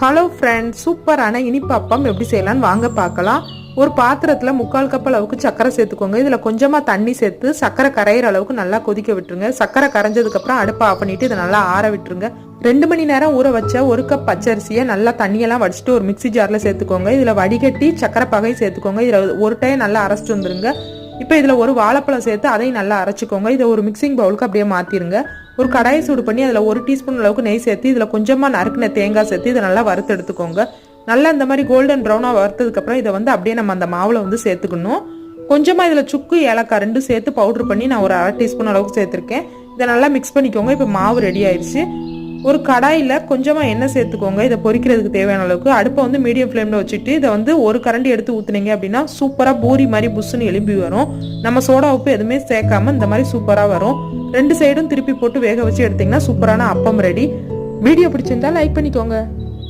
Hello friends, சூப்பரான இனிப்பு அப்பம் எப்படி செய்யலாம்னு வாங்க பார்க்கலாம். ஒரு பாத்திரத்துல 3/4 கப் அளவுக்கு சர்க்கரை சேர்த்துக்கோங்க. இதுல கொஞ்சமா தண்ணி சேர்த்து சர்க்கரை கரையிற அளவுக்கு நல்லா கொதிக்க விட்டுருங்க. சர்க்கரை கரைஞ்சதுக்கு அப்புறம் அடுப்பை ஆஃப் பண்ணிட்டு இதை நல்லா ஆற விட்டுருங்க. 2 மணி நேரம் ஊற வச்ச 1 கப் பச்சரிசியை நல்லா தண்ணியெல்லாம் வடிச்சிட்டு ஒரு மிக்சி ஜார்ல சேர்த்துக்கோங்க. இதுல வடிகட்டி சர்க்கரை பகை சேர்த்துக்கோங்க. இதுல ஒரு டைம் நல்லா அரைச்சிட்டு வந்துருங்க. இப்போ இதில் ஒரு வாழைப்பழம் சேர்த்து அதையும் நல்லா அரைச்சிக்கோங்க. இதை ஒரு மிக்சிங் பவுலுக்கு அப்படியே மாற்றிடுங்க. ஒரு கடாயை சூடு பண்ணி அதில் 1 டீஸ்பூன் அளவுக்கு நெய் சேர்த்து இதில் கொஞ்சமாக நறுக்கின தேங்காய் சேர்த்து இதை நல்லா வறுத்து எடுத்துக்கோங்க. நல்லா இந்த மாதிரி கோல்டன் ப்ரௌனாக வறுத்ததுக்கப்புறம் இதை அப்படியே நம்ம அந்த மாவில் சேர்த்துக்கணும். கொஞ்சமாக இதில் சுக்கு ஏலக்காய் 2 சேர்த்து பவுட்ரு பண்ணி நான் ஒரு 1/2 டீஸ்பூன் அளவுக்கு சேர்த்துருக்கேன். இதை நல்லா மிக்ஸ் பண்ணிக்கோங்க. இப்போ மாவு ரெடி ஆயிடுச்சு. ஒரு கடாயில் கொஞ்சமாக எண்ணெய் சேர்த்துக்கோங்க. இதை பொரிக்கிறதுக்கு தேவையான அளவுக்கு அடுப்பை மீடியம் ஃப்ளேமில் வச்சுட்டு இதை ஒரு கரண்டி எடுத்து ஊற்றுனீங்க அப்படின்னா சூப்பராக பூரி மாதிரி புஷ்ஷுன்னு எழும்பி வரும். நம்ம சோடா உப்பு எதுவுமே சேர்க்காம இந்த மாதிரி சூப்பராக வரும். 2 சைடும் திருப்பி போட்டு வேக வச்சு எடுத்தீங்கன்னா சூப்பரான அப்பம் ரெடி. வீடியோ பிடிச்சிருந்தா லைக் பண்ணிக்கோங்க.